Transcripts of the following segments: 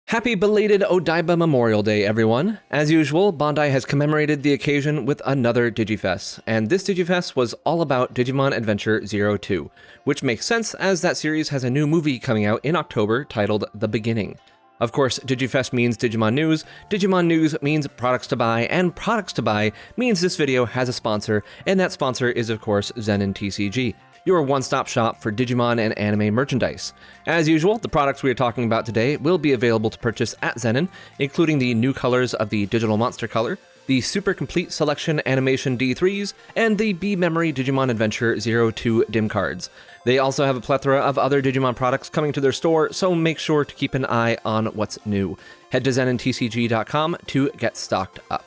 Happy belated Odaiba Memorial Day, everyone. As usual, Bandai has commemorated the occasion with another Digifest, and this Digifest was all about Digimon Adventure 02, which makes sense as that series has a new movie coming out in October titled The Beginning. Of course, Digifest means Digimon News means products to buy, and products to buy means this video has a sponsor, and that sponsor is of course ZeninTCG, your one-stop shop for Digimon and anime merchandise. As usual, the products we are talking about today will be available to purchase at Zenin, including the new colors of the Digital Monster color, the Super Complete Selection Animation D3s, and the B-Memory Digimon Adventure 02 DIM cards. They also have a plethora of other Digimon products coming to their store, so make sure to keep an eye on what's new. Head to ZeninTCG.com to get stocked up.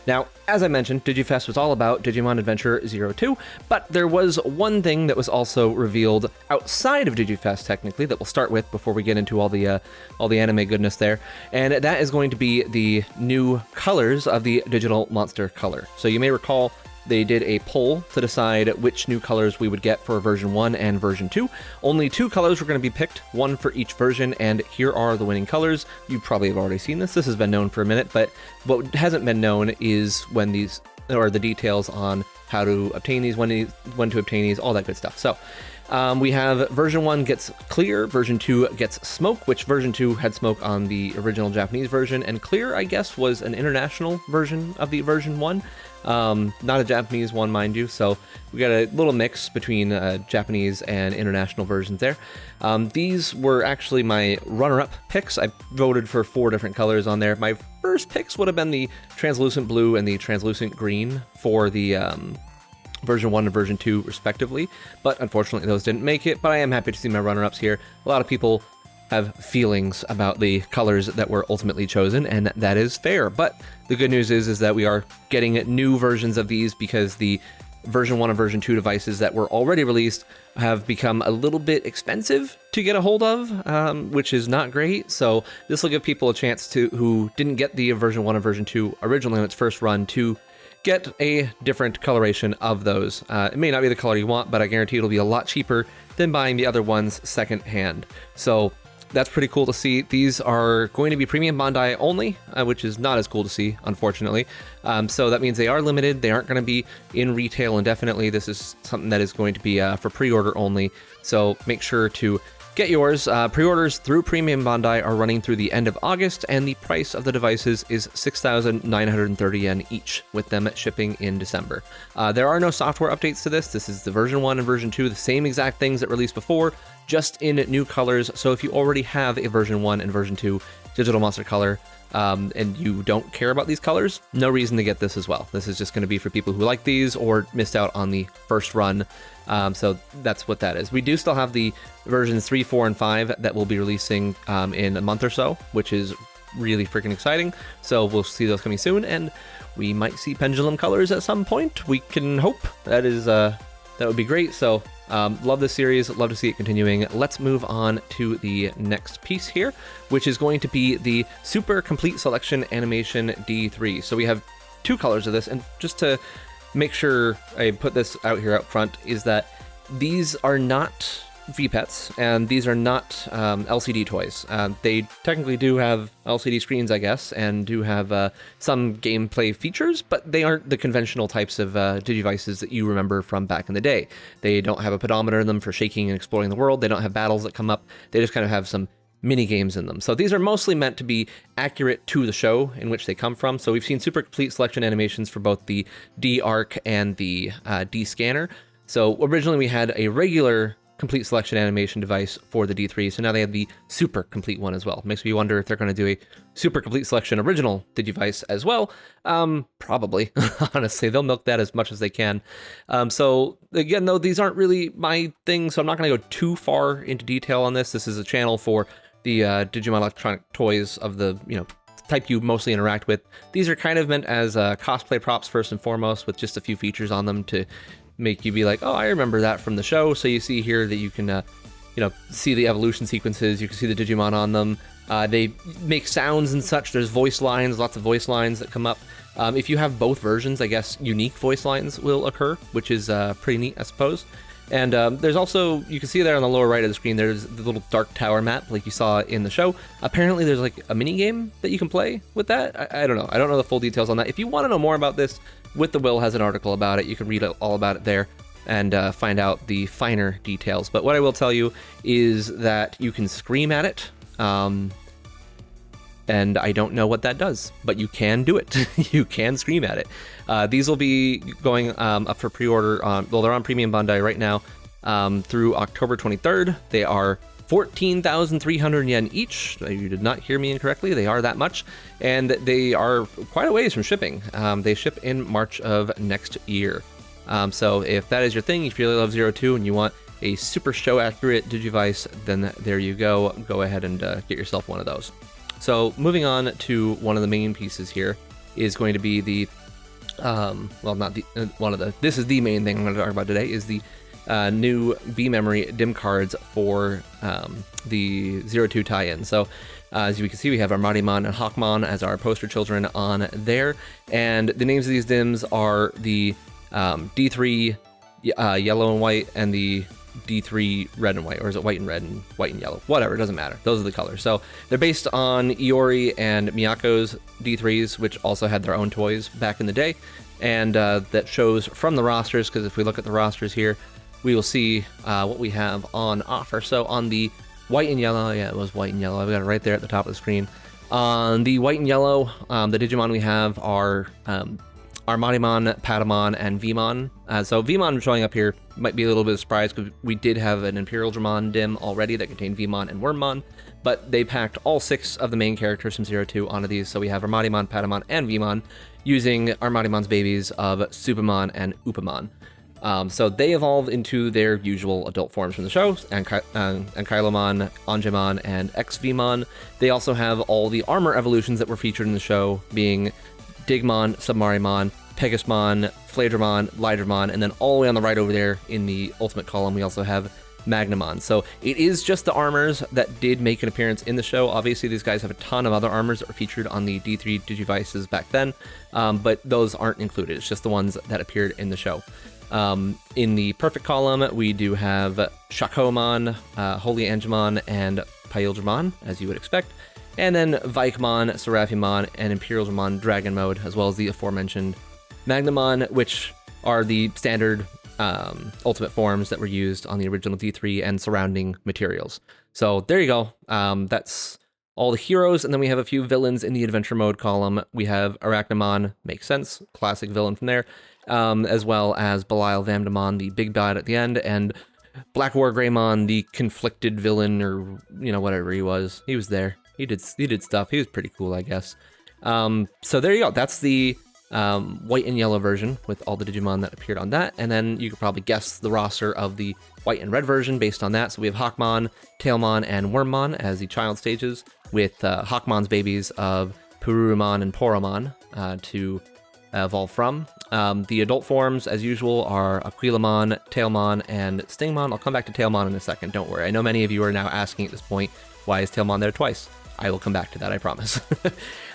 Now, as I mentioned, Digifest was all about Digimon Adventure 02, but there was one thing that was also revealed outside of Digifest, technically, that we'll start with before we get into all the anime goodness there, and that is going to be the new colors of the Digital Monster color. So you may recall they did a poll to decide which new colors we would get for version 1 and version 2. Only 2 colors were going to be picked, one for each version, and here are the winning colors. You probably have already seen this. This has been known for a minute, but what hasn't been known is when these, or the details on how to obtain these, when to obtain these, all that good stuff. So we have version 1 gets clear, version 2 gets smoke, which version 2 had smoke on the original Japanese version, and clear, I guess, was an international version of the version 1. Not a Japanese one, mind you, so we got a little mix between Japanese and international versions there. These were actually my runner-up picks. I voted for 4 different colors on there. My first picks would have been the translucent blue and the translucent green for the version 1 and version 2 respectively, but unfortunately those didn't make it, but I am happy to see my runner-ups here. A lot of people have feelings about the colors that were ultimately chosen, and that is fair. But the good news is that we are getting new versions of these because the version 1 and version 2 devices that were already released have become a little bit expensive to get a hold of, which is not great. So this will give people a chance to who didn't get the version 1 and version 2 originally in its first run to get a different coloration of those. It may not be the color you want, but I guarantee it'll be a lot cheaper than buying the other ones secondhand. So that's pretty cool to see. These are going to be premium Bandai only, which is not as cool to see, unfortunately. So that means they are limited. They aren't going to be in retail indefinitely. This is something that is going to be for pre-order only. So make sure to get yours. Pre-orders through Premium Bandai are running through the end of August, and the price of the devices is 6,930 yen each, with them shipping in December. There are no software updates to this. This is the version 1 and version 2, the same exact things that released before, just in new colors. So if you already have a version 1 and version 2 Digital Monster color, and you don't care about these colors, no reason to get this as well. This is just going to be for people who like these or missed out on the first run. So that's what that is. We do still have the versions 3, 4, and 5 that will be releasing in a month or so, which is really freaking exciting. So we'll see those coming soon, and we might see pendulum colors at some point. We can hope. That would be great. So love this series, love to see it continuing. Let's move on to the next piece here, which is going to be the Super Complete Selection Animation D3. So we have 2 colors of this, and just to make sure I put this out here up front, is that these are not VPETs, and these are not LCD toys. They technically do have LCD screens, I guess, and do have some gameplay features, but they aren't the conventional types of Digivices that you remember from back in the day. They don't have a pedometer in them for shaking and exploring the world. They don't have battles that come up. They just kind of have some mini games in them. So these are mostly meant to be accurate to the show in which they come from. So we've seen Super Complete Selection animations for both the D-Arc and the D-Scanner. So originally we had a regular Complete Selection animation device for the D3, so now they have the Super Complete one as well. Makes me wonder if they're going to do a Super Complete Selection original Digivice as well. Probably. Honestly, they'll milk that as much as they can. So again, though, these aren't really my thing, so I'm not going to go too far into detail on this. This is a channel for the Digimon electronic toys of the, type you mostly interact with. These are kind of meant as cosplay props first and foremost, with just a few features on them to make you be like, oh, I remember that from the show. So you see here that you can, see the evolution sequences. You can see the Digimon on them. They make sounds and such. There's voice lines, lots of voice lines that come up. If you have both versions, I guess unique voice lines will occur, which is pretty neat, I suppose. And there's also, you can see there on the lower right of the screen, there's the little Dark Tower map like you saw in the show. Apparently there's like a mini game that you can play with that. I don't know. I don't know the full details on that. If you want to know more about this, With the Will has an article about it. You can read all about it there and find out the finer details. But what I will tell you is that you can scream at it. And I don't know what that does, but you can do it. You can scream at it. These will be going up for pre-order. Well, they're on Premium Bandai right now through October 23rd. They are 14,300 yen each. You did not hear me incorrectly. They are that much. And they are quite a ways from shipping. They ship in March of next year. So if that is your thing, if you really love 02 and you want a super show accurate Digivice, then there you go. Go ahead and get yourself one of those. So moving on to one of the main pieces here is going to be the, well, not the, this is the main thing I'm going to talk about today, is the new B-Memory DIM cards for the 02 tie-in. So as you can see, we have our Marimon and Hawkmon as our poster children on there. And the names of these DIMs are the D3 yellow and white and the D3 red and white, or is it white and red and white and yellow? Whatever, it doesn't matter. Those are the colors. So they're based on Iori and Miyako's D3s, which also had their own toys back in the day. And that shows from the rosters, because if we look at the rosters here, we will see what we have on offer. So on the white and yellow, yeah, it was white and yellow. I've got it right there at the top of the screen. On the white and yellow, the Digimon we have are Marimon, Patamon, and Vmon. So Vmon showing up here might be a little bit of a surprise because we did have an Imperial Dramon DIM already that contained Vmon and Wormmon, but they packed all 6 of the main characters from 02 onto these. So we have Marimon, Patamon, and Vmon using Marimon's babies of Supamon and Upamon. So they evolve into their usual adult forms from the show, and Kyloman, Angemon, and XVmon. They also have all the armor evolutions that were featured in the show, being Digimon, Submarimon, Pegasmon, Phaedramon, Lydramon, and then all the way on the right over there in the ultimate column, we also have Magnamon. So it is just the armors that did make an appearance in the show. Obviously, these guys have a ton of other armors that were featured on the D3 Digivices back then, but those aren't included. It's just the ones that appeared in the show. In the perfect column, we do have Shakomon, Holy Angemon, and Pyldramon, as you would expect. And then Vikemon, Seraphimon, and Imperial Dramon Dragon Mode, as well as the aforementioned Magnamon, which are the standard ultimate forms that were used on the original D3 and surrounding materials. So there you go. That's all the heroes, and then we have a few villains in the adventure mode column. We have Arachnamon, makes sense, classic villain from there, as well as Belial Vamdamon, the big bad at the end, and Black War Greymon, the conflicted villain, or, you know, whatever he was. He was there. He did stuff. He was pretty cool, I guess. So there you go. That's the white and yellow version with all the Digimon that appeared on that. And then you could probably guess the roster of the white and red version based on that. So we have Hawkmon, Tailmon, and Wormmon as the child stages, with Hawkmon's babies of Pururumon and Poromon to evolve from. The adult forms, as usual, are Aquilamon, Tailmon, and Stingmon. I'll come back to Tailmon in a second, don't worry. I know many of you are now asking at this point, why is Tailmon there twice? I will come back to that, I promise.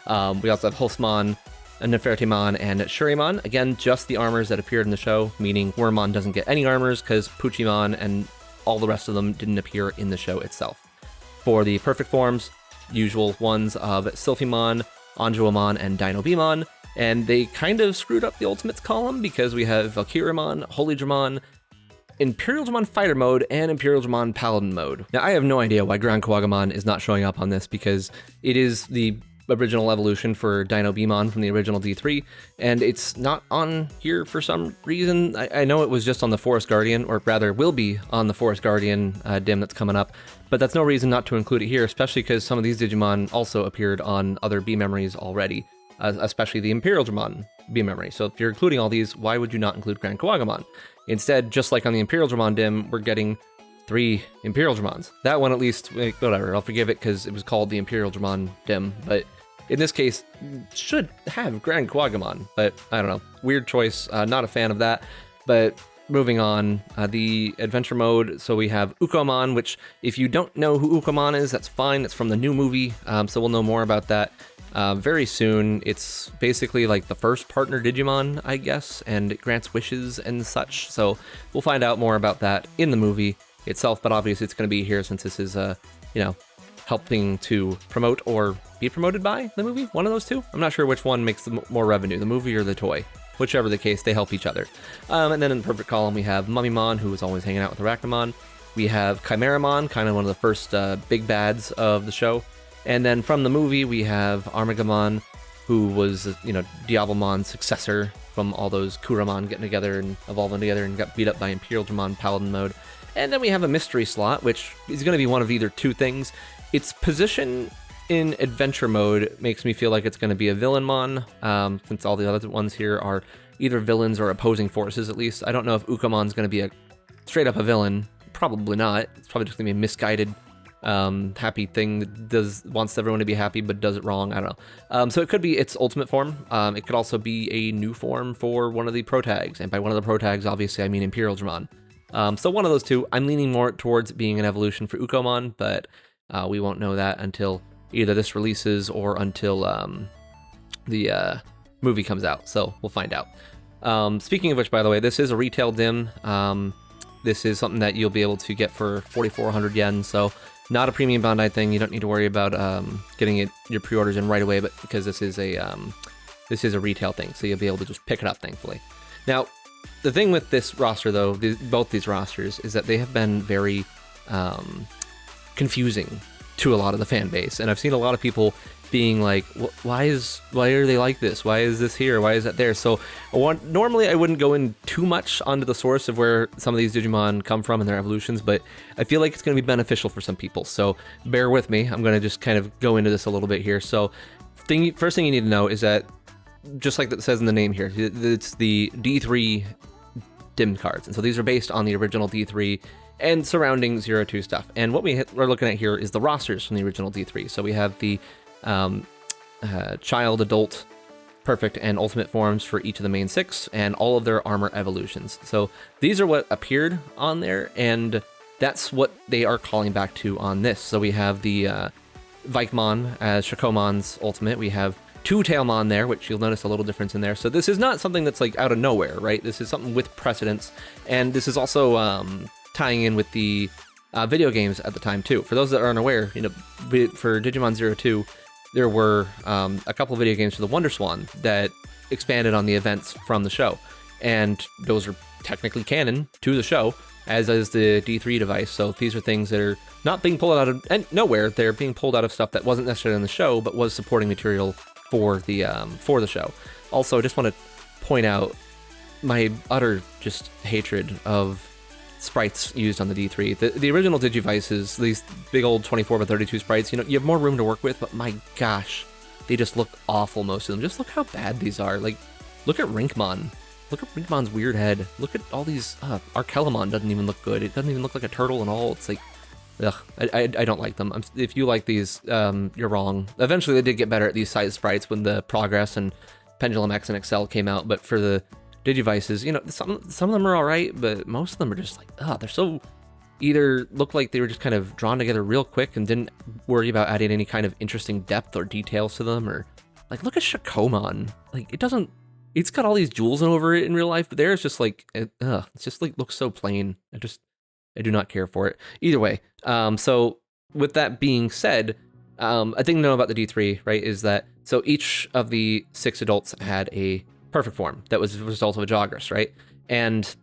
We also have Hulsmon, Nefertimon, and Shurimon. Again, just the armors that appeared in the show, meaning Wormmon doesn't get any armors because Puchimon and all the rest of them didn't appear in the show itself. For the perfect forms, usual ones of Sylphimon, Anjuamon, and Dinobimon. And they kind of screwed up the Ultimates column because we have Valkyrimon, Holy Dramon, Imperial Dramon Fighter Mode, and Imperial Dramon Paladin Mode. Now, I have no idea why Grand Kawagamon is not showing up on this, because it is the original evolution for Dinobimon from the original D3, and it's not on here for some reason. I know it was just on the Forest Guardian, or rather will be on the Forest Guardian DIM that's coming up, but that's no reason not to include it here, especially because some of these Digimon also appeared on other B-Memories already, especially the Imperial Dramon B-Memory. So if you're including all these, why would you not include Grand Kawagamon? Instead, just like on the Imperial Dramon DIM, we're getting 3 Imperial Dramons. That one, at least, whatever, I'll forgive it because it was called the Imperial Dramon DIM, but in this case, should have Grand Kawagamon, but I don't know. Weird choice, not a fan of that, but moving on, the adventure mode. So we have Ukomon, which if you don't know who Ukomon is, that's fine. It's from the new movie, so we'll know more about that very soon. It's basically like the first partner Digimon, I guess, and it grants wishes and such. So we'll find out more about that in the movie itself, but obviously it's going to be here since this is, helping to promote or be promoted by the movie. One of those two. I'm not sure which one makes the more revenue, the movie or the toy. Whichever the case, they help each other. And then in the perfect column, we have Mummymon, who is always hanging out with Arachnomon. We have Chimeramon, kind of one of the first big bads of the show. And then from the movie, we have Armagamon, who was, Diablomon's successor from all those Kuramon getting together and evolving together and got beat up by Imperial Dramon Paladin mode. And then we have a mystery slot, which is going to be one of either two things. Its position in adventure mode makes me feel like it's going to be a Villainmon, since all the other ones here are either villains or opposing forces, at least. I don't know if Ukomon's going to be straight up a villain. Probably not. It's probably just going to be a misguided, happy thing that wants everyone to be happy but does it wrong. I don't know. So it could be its ultimate form. It could also be a new form for one of the protags, and by one of the protags, obviously, I mean Imperial Dramon. So one of those two. I'm leaning more towards being an evolution for Ukomon, but we won't know that until either this releases or until the movie comes out. So we'll find out. Speaking of which, by the way, this is a retail dim. This is something that you'll be able to get for 4,400 yen. So not a premium Bandai thing. You don't need to worry about getting your pre-orders in right away, but because this is a retail thing, so you'll be able to just pick it up, thankfully. Now, the thing with this roster, though, both these rosters, is that they have been very confusing to a lot of the fan base, and I've seen a lot of people being like, why are they like this? Why is this here? Why is that there? So normally I wouldn't go in too much onto the source of where some of these Digimon come from and their evolutions, but I feel like it's going to be beneficial for some people. So bear with me. I'm going to just kind of go into this a little bit here. So first thing you need to know is that, just like it says in the name here, it's the D3 dim cards. And so these are based on the original D3 and surrounding 02 stuff. And what we're looking at here is the rosters from the original D3. So we have the child, adult, perfect, and ultimate forms for each of the main 6, and all of their armor evolutions. So these are what appeared on there, and that's what they are calling back to on this. So we have the Vikemon as Shakomon's ultimate. We have Two Tailmon there, which you'll notice a little difference in there. So this is not something that's like out of nowhere, right? This is something with precedence, and this is also tying in with the video games at the time too. For those that aren't aware, for Digimon 02, there were a couple of video games for the Wonder Swan that expanded on the events from the show, and those are technically canon to the show, as is the D3 device. So these are things that are not being pulled out of nowhere. They're being pulled out of stuff that wasn't necessarily in the show, but was supporting material for the show. Also, I just want to point out my utter just hatred of sprites used on the D3. The original Digivices, these big old 24x32 sprites, you have more room to work with, but my gosh, they just look awful, most of them. Just look how bad these are. Like, look at Rinkmon. Look at Rinkmon's weird head. Look at all these, Arkelemon doesn't even look good. It doesn't even look like a turtle at all. It's like, ugh, I don't like them. If you like these, you're wrong. Eventually they did get better at these size sprites when the Progress and Pendulum X and Excel came out, but for the Digivices, some of them are all right, but most of them are just like, they're so, either look like they were just kind of drawn together real quick and didn't worry about adding any kind of interesting depth or details to them, or like, look at Shakomon. Like, it's got all these jewels over it in real life, but there it's just like, it's just like, looks so plain. I do not care for it. Either way, so with that being said, a thing to know about the D3, right, is that, so each of the 6 adults had a perfect form that was the result of a Jogress, right? And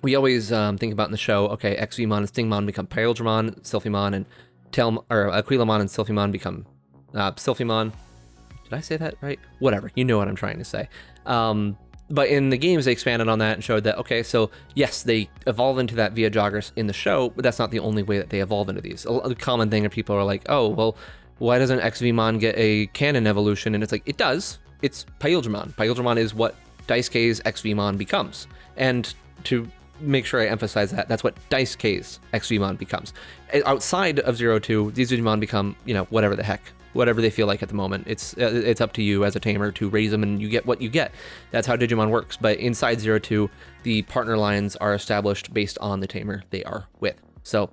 we always think about in the show, okay, XVmon and Stingmon become Pyldramon, Sylphimon, and Aquilamon and Sylphimon become Sylphimon. Did I say that right? Whatever, you know what I'm trying to say. But in the games, they expanded on that and showed that, okay, so yes, they evolve into that via Jogress in the show, but that's not the only way that they evolve into these. A common thing are people are like, oh, well, why doesn't XVmon get a canon evolution? And it's like, it does. It's Pyldramon. Pyldramon is what Daisuke's XVmon becomes. And to make sure I emphasize that, that's what Daisuke's XVmon becomes. Outside of 02, these Digimon become, whatever the heck whatever they feel like at the moment. It's up to you as a tamer to raise them, and you get what you get. That's how Digimon works. But inside 02, the partner lines are established based on the tamer they are with. So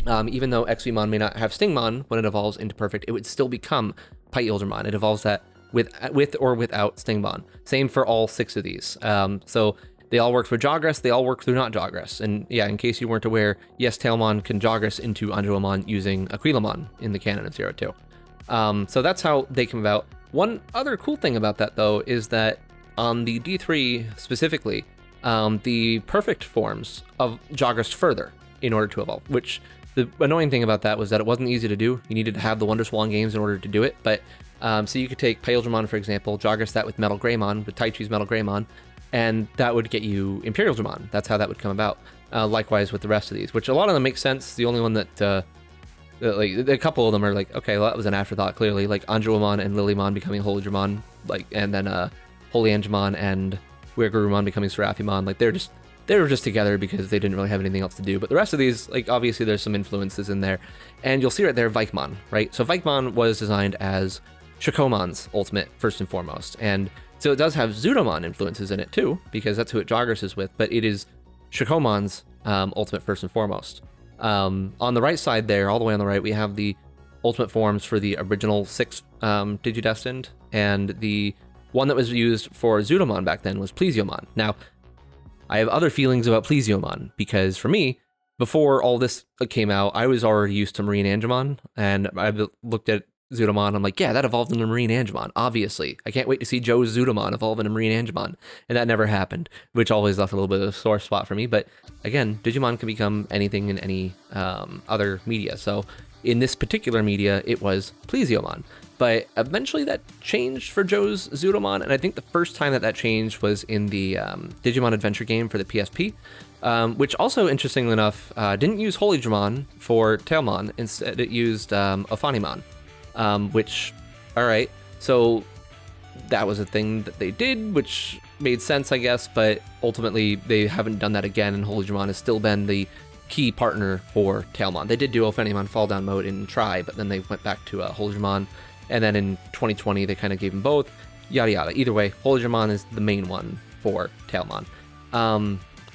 even though Xvmon may not have Stingmon when it evolves into Perfect, it would still become Pyldramon. It evolves that with or without Stingmon. Same for all 6 of these. So they all work for Jogress, they all work through not Jogress. And yeah, in case you weren't aware, yes, Tailmon can Jogress into Anjuamon using Aquilamon in the canon of 02. So that's how they come about. One other cool thing about that, though, is that on the D3 specifically, the perfect forms of Jogressed further in order to evolve, which the annoying thing about that was that it wasn't easy to do. You needed to have the Wonderswan games in order to do it. But so you could take Pyldramon, for example, Jogress that with Metal Greymon, with Taichi's Metal Greymon, and that would get you Imperial Dramon. That's how that would come about. Likewise with the rest of these, which a lot of them make sense. The only one that, like, a couple of them are like, okay, well, that was an afterthought, clearly. Like Anjuamon and Lilymon becoming Holy Dramon, like, and then Holy Angemon and Weirgarurumon becoming Seraphimon. Like, they were just together because they didn't really have anything else to do. But the rest of these, like, obviously there's some influences in there. And you'll see right there Vikemon, right? So Vikemon was designed as Shakomon's ultimate, first and foremost. And so it does have Zudomon influences in it too, because that's who it Jogresses with, but it is Shakomon's ultimate first and foremost. On the right side there, all the way on the right, we have the ultimate forms for the original 6 Digidestined, and the one that was used for Zudomon back then was Plesiomon. Now, I have other feelings about Plesiomon, because for me, before all this came out, I was already used to Marine Angemon, and I looked at Zudomon, I'm like, yeah, that evolved into Marine Angemon, obviously. I can't wait to see Joe's Zudomon evolve into Marine Angemon, and that never happened, which always left a little bit of a sore spot for me. But again, Digimon can become anything in any other media. So in this particular media, it was Plesiomon. But eventually that changed for Joe's Zudomon, and I think the first time that changed was in the Digimon Adventure game for the PSP, which also, interestingly enough, didn't use Holy Dramon for Tailmon. Instead, it used Ophanimon. Which, all right, so that was a thing that they did, which made sense, I guess, but ultimately they haven't done that again, and Holy Dramon has still been the key partner for Tailmon. They did do Ophanimon Fall Down mode in Tri, but then they went back to Holy Dramon, and then in 2020 they kind of gave them both, yada yada. Either way, Holy Dramon is the main one for Tailmon.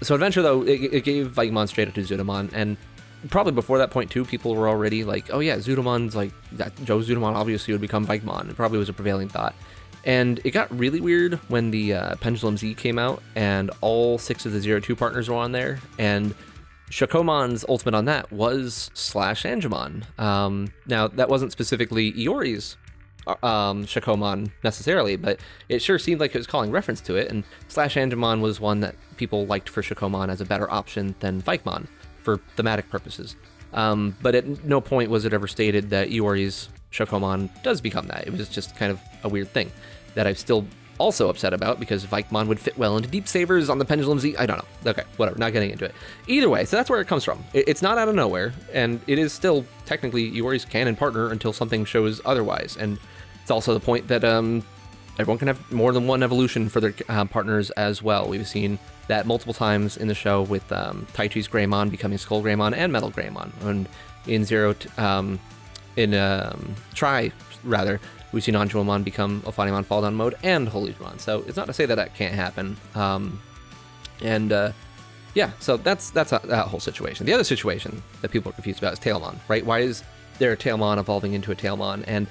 So Adventure, though, it gave Vikemon straight up to Zudomon, and probably before that point too, people were already like, oh yeah, Zudomon's like, that Joe Zudomon obviously would become Vikemon. It probably was a prevailing thought. And it got really weird when the Pendulum Z came out and all 6 of the 02 partners were on there, and Shakomon's ultimate on that was Slash Angemon. Now, that wasn't specifically Iori's Shakomon necessarily, but it sure seemed like it was calling reference to it, and Slash Angemon was one that people liked for Shakomon as a better option than Vikemon for thematic purposes. But at no point was it ever stated that Iori's Shakomon does become that. It was just kind of a weird thing that I'm still also upset about, because Vikemon would fit well into Deep Sabers on the Pendulum Z. I don't know. Okay, whatever, not getting into it. Either way, so that's where it comes from. It's not out of nowhere, and it is still technically Iori's canon partner until something shows otherwise. And it's also the point that everyone can have more than one evolution for their partners as well. We've seen that multiple times in the show with Taichi's Greymon becoming Skull Greymon and Metal Greymon. And in Tri, rather, we've seen Anjuamon become Ophanimon Fall Down mode and Holy Dramon. So it's not to say that that can't happen. Yeah, so that's that whole situation. The other situation that people are confused about is Tailmon, right? Why is there a Tailmon evolving into a Tailmon? And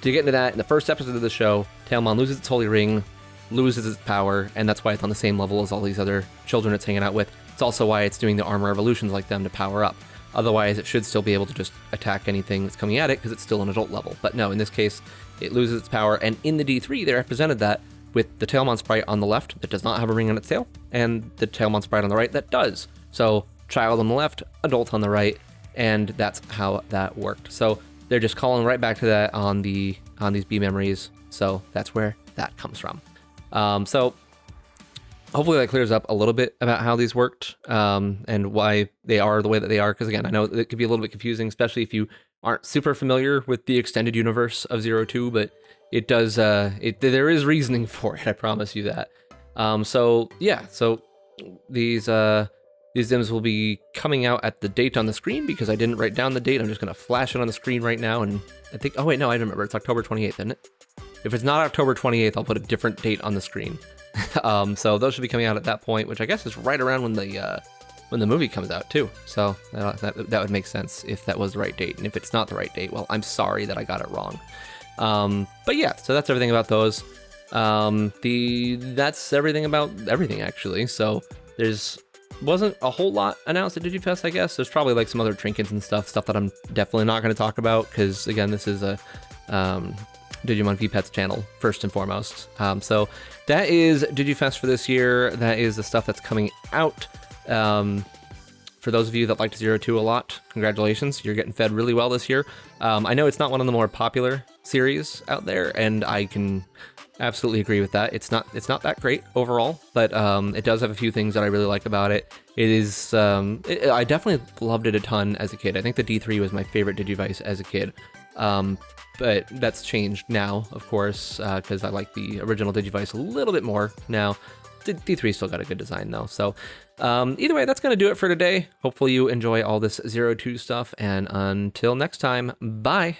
to get into that, in the first episode of the show, Tailmon loses its Holy Ring, loses its power, and that's why it's on the same level as all these other children it's hanging out with. It's also why it's doing the armor evolutions like them to power up. Otherwise, it should still be able to just attack anything that's coming at it because it's still an adult level. But no, in this case, it loses its power, and in the D3, they represented that with the Tailmon sprite on the left that does not have a ring on its tail, and the Tailmon sprite on the right that does. So, child on the left, adult on the right, and that's how that worked. So, they're just calling right back to that on these B memories, so that's where that comes from. So hopefully that clears up a little bit about how these worked, and why they are the way that they are, because again, I know it could be a little bit confusing, especially if you aren't super familiar with the extended universe of 02, but it does, there is reasoning for it, I promise you that. So yeah, so these These Dims will be coming out at the date on the screen because I didn't write down the date. I'm just going to flash it on the screen right now. And I think, oh wait, no, I remember. It's October 28th, isn't it? If it's not October 28th, I'll put a different date on the screen. So those should be coming out at that point, which I guess is right around when the movie comes out too. So that would make sense if that was the right date. And if it's not the right date, well, I'm sorry that I got it wrong. But yeah, so that's everything about those. That's everything about everything actually. So wasn't a whole lot announced at Digifest, I guess. There's probably like some other trinkets and stuff that I'm definitely not going to talk about because again, this is a Digimon VPets channel first and foremost. So that is Digifest for this year. That is the stuff that's coming out. For those of you that liked 02 a lot, congratulations, you're getting fed really well this year. I know it's not one of the more popular series out there, and I can absolutely agree with that. It's not that great overall, but it does have a few things that I really like about it. It is I definitely loved it a ton as a kid. I think the D3 was my favorite Digivice as a kid. But that's changed now, of course, because I like the original Digivice a little bit more now. D3 still got a good design though. So either way, that's going to do it for today. Hopefully you enjoy all this 02 stuff, and until next time, bye.